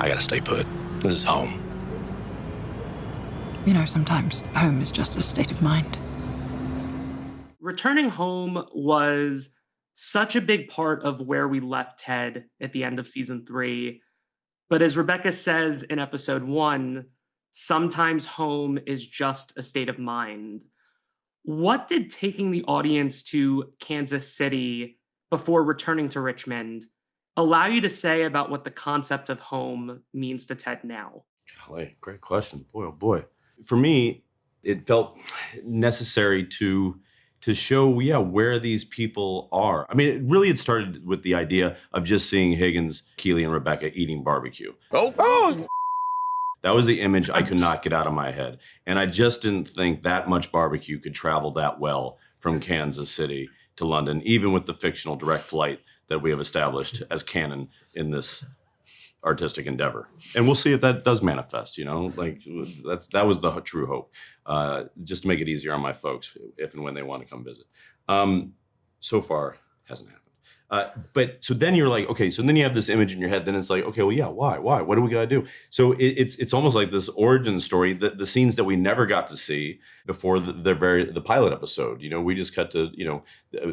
I gotta stay put. This is home. You know, sometimes home is just a state of mind. Returning home was such a big part of where we left Ted at the end of season 3. But as Rebecca says in episode 1, sometimes home is just a state of mind. What did taking the audience to Kansas City before returning to Richmond allow you to say about what the concept of home means to Ted now? Golly, great question. Boy, oh boy. For me, it felt necessary to show, where these people are. I mean, it started with the idea of just seeing Higgins, Keely, and Rebecca eating barbecue. Oh! That was the image I could not get out of my head. And I just didn't think that much barbecue could travel that well from Kansas City to London, even with the fictional direct flight that we have established as canon in this artistic endeavor. And we'll see if that does manifest, that was the true hope, just to make it easier on my folks if and when they want to come visit. So far, hasn't happened. But so then you're like, okay, so then you have this image in your head, then it's like, okay, well, yeah, why? What do we gotta do? So it's almost like this origin story, the scenes that we never got to see before the pilot episode. We just cut to,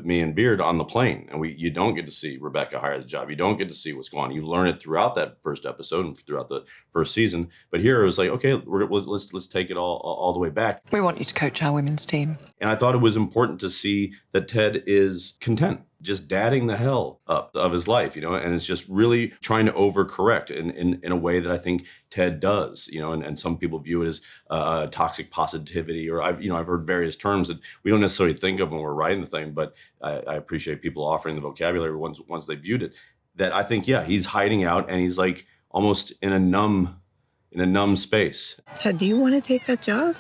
me and Beard on the plane, and you don't get to see Rebecca hire the job. You don't get to see what's going on. You learn it throughout that first episode and throughout the first season. But here it was like, okay, let's take it all the way back. We want you to coach our women's team. And I thought it was important to see that Ted is content, just dadding the hell up of his life, and it's just really trying to overcorrect in a way that I think Ted does, and some people view it as toxic positivity, or I've heard various terms that we don't necessarily think of when we're writing the thing, but I appreciate people offering the vocabulary once they viewed it, that I think, he's hiding out and he's like almost in a numb space. Ted, do you want to take that job?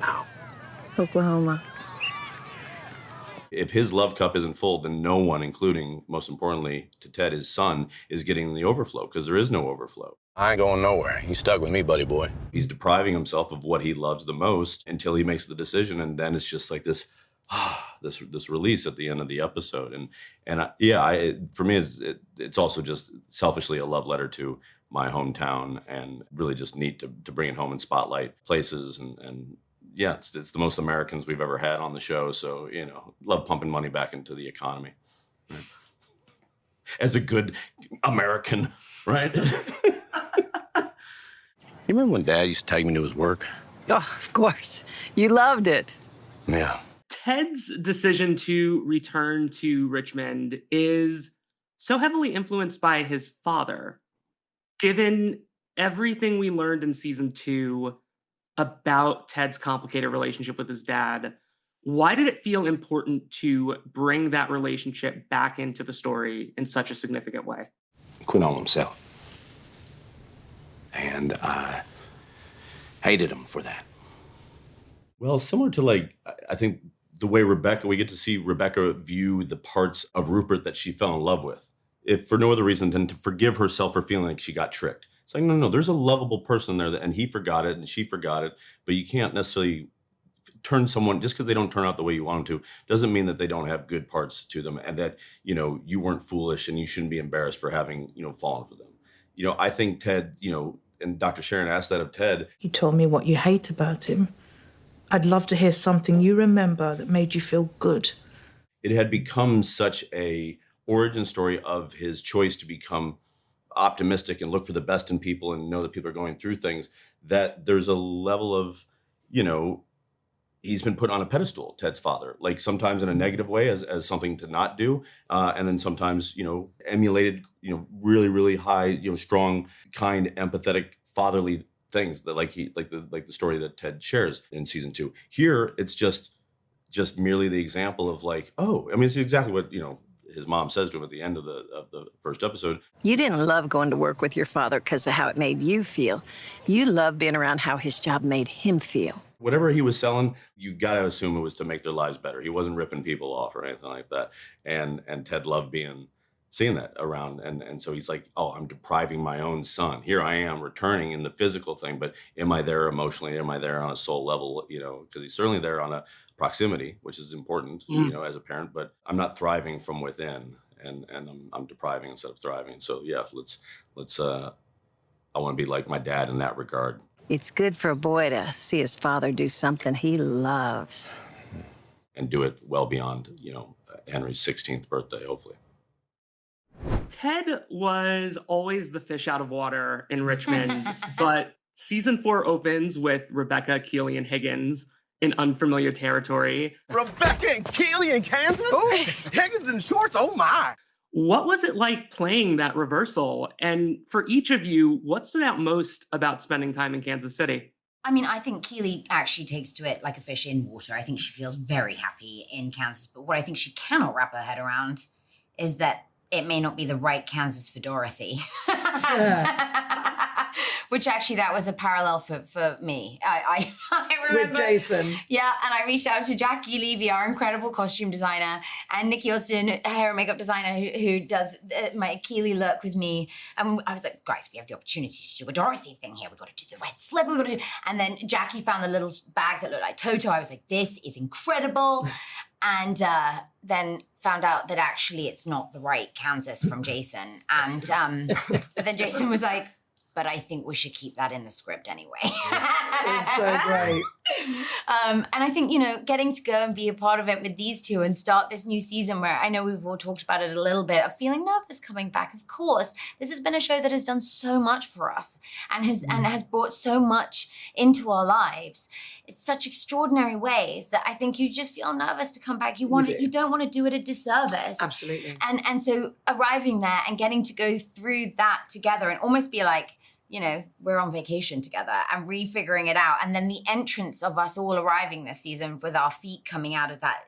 No. Oklahoma. If his love cup isn't full, then no one, including, most importantly, to Ted, his son, is getting the overflow, because there is no overflow. I ain't going nowhere. You stuck with me, buddy boy. He's depriving himself of what he loves the most until he makes the decision, and then it's just like this release at the end of the episode. For me, it's also just selfishly a love letter to my hometown, and really just neat to bring it home and spotlight places and yeah, it's the most Americans we've ever had on the show. So, love pumping money back into the economy. Right? As a good American, right? You remember when Dad used to take me to his work? Oh, of course. You loved it. Yeah. Ted's decision to return to Richmond is so heavily influenced by his father. Given everything we learned in season 2 about Ted's complicated relationship with his dad, why did it feel important to bring that relationship back into the story in such a significant way? He quit on himself. And I hated him for that. Well, similar to I think the way we get to see Rebecca view the parts of Rupert that she fell in love with, if for no other reason than to forgive herself for feeling like she got tricked. It's like, no, there's a lovable person there, and he forgot it and she forgot it, but you can't necessarily turn someone, just because they don't turn out the way you want them to, doesn't mean that they don't have good parts to them, and that, you weren't foolish and you shouldn't be embarrassed for having, fallen for them. I think Ted, and Dr. Sharon asked that of Ted. You told me what you hate about him. I'd love to hear something you remember that made you feel good. It had become such a origin story of his choice to become optimistic and look for the best in people and know that people are going through things, that there's a level of, he's been put on a pedestal, Ted's father, like sometimes in a negative way as something to not do. And then sometimes, emulated, really, really high, strong, kind, empathetic, fatherly things that like the story that Ted shares in season 2. Here, it's just merely the example of it's exactly what, his mom says to him at the end of the first episode. You didn't love going to work with your father because of how it made you feel. You loved being around how his job made him feel. Whatever he was selling, you got to assume it was to make their lives better. He wasn't ripping people off or anything like that. And Ted loved seeing that around. And so he's like, oh, I'm depriving my own son. Here I am returning in the physical thing, but am I there emotionally? Am I there on a soul level? Because he's certainly there on a proximity, which is important, as a parent, but I'm not thriving from within, and I'm depriving instead of thriving. So yeah, let's I want to be like my dad in that regard. It's good for a boy to see his father do something he loves. And do it well beyond, Henry's 16th birthday, hopefully. Ted was always the fish out of water in Richmond, but season 4 opens with Rebecca, Keeley, and Higgins in unfamiliar territory. Rebecca and Keeley in Kansas? Oh, Higgins and Schwartz, oh my. What was it like playing that reversal? And for each of you, what stood out most about spending time in Kansas City? I mean, I think Keeley actually takes to it like a fish in water. I think she feels very happy in Kansas. But what I think she cannot wrap her head around is that it may not be the right Kansas for Dorothy. Which actually, that was a parallel for me. I remember. With Jason. Yeah, and I reached out to Jackie Levy, our incredible costume designer, and Nikki Austin, hair and makeup designer, who does my Keeley look with me. And I was like, guys, we have the opportunity to do a Dorothy thing here. We got to do the red slip. We got to do. And then Jackie found the little bag that looked like Toto. I was like, this is incredible. And then found out that actually it's not the right Kansas from Jason. And but then Jason was like, but I think we should keep that in the script anyway. It's so great. And I think, getting to go and be a part of it with these two and start this new season where I know we've all talked about it a little bit, of feeling nervous coming back. Of course, this has been a show that has done so much for us and has brought so much into our lives. It's such extraordinary ways that I think you just feel nervous to come back. You don't want to do it a disservice. Absolutely. And so arriving there and getting to go through that together and almost be like, we're on vacation together and refiguring it out. And then the entrance of us all arriving this season with our feet coming out of that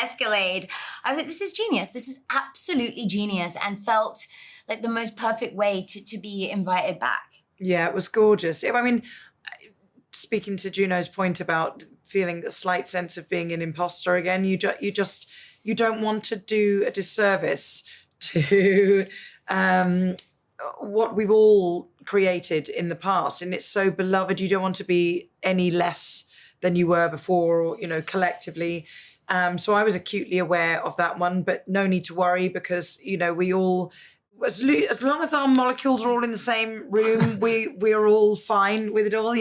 Escalade. I was like, this is genius. This is absolutely genius, and felt like the most perfect way to be invited back. Yeah, it was gorgeous. I mean, speaking to Juno's point about feeling a slight sense of being an imposter again, you don't want to do a disservice to what we've all created in the past, and it's so beloved. You don't want to be any less than you were before, or collectively. So I was acutely aware of that one, but no need to worry, because we all, as long as our molecules are all in the same room, we're all fine with it all.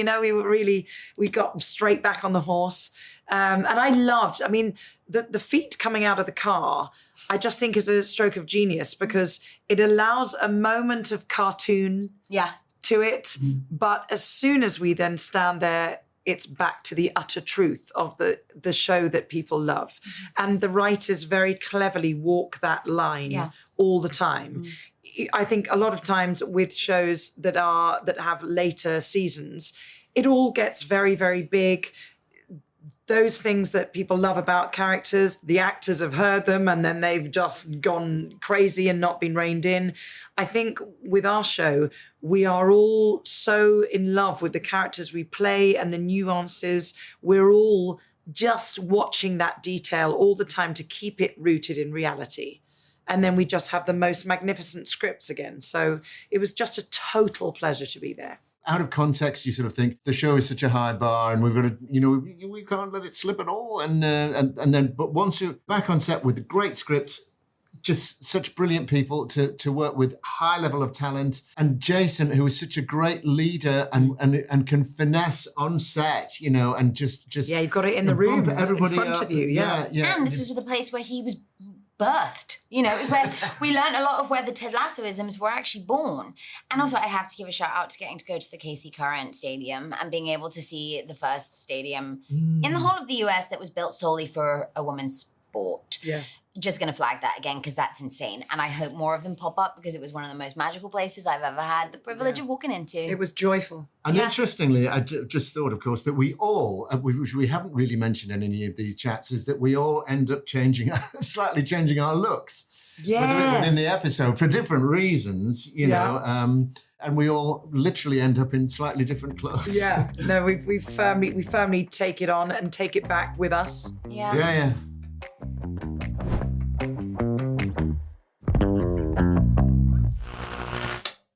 We got straight back on the horse. And I loved, the feet coming out of the car, I just think is a stroke of genius, because it allows a moment of cartoon to it. But as soon as we then stand there, it's back to the utter truth of the show that people love. And the writers very cleverly walk that line all the time. I think a lot of times with shows that have later seasons, it all gets very, very big. Those things that people love about characters, the actors have heard them and then they've just gone crazy and not been reined in. I think with our show, we are all so in love with the characters we play and the nuances. We're all just watching that detail all the time to keep it rooted in reality. And then we just have the most magnificent scripts again. So it was just a total pleasure to be there. Out of context, you sort of think the show is such a high bar and we've got to, we can't let it slip at all. And then, but once you're back on set with the great scripts, just such brilliant people to work with, high level of talent, and Jason, who is such a great leader and can finesse on set, and just you've got it in the room, everybody in front of you, And this was the place where he was birthed. It was where we learned a lot of where the Ted Lassoisms were actually born. And also I have to give a shout out to getting to go to the Casey Current Stadium and being able to see the first stadium in the whole of the US that was built solely for a women's sport. Yeah. Just going to flag that again, because that's insane. And I hope more of them pop up, because it was one of the most magical places I've ever had the privilege of walking into. It was joyful. And interestingly, I just thought, of course, that we all, which we haven't really mentioned in any of these chats, is that we all end up slightly changing our looks. Yes. Within the episode for different reasons, and we all literally end up in slightly different clothes. Yeah. No, we firmly take it on and take it back with us. Yeah. Yeah.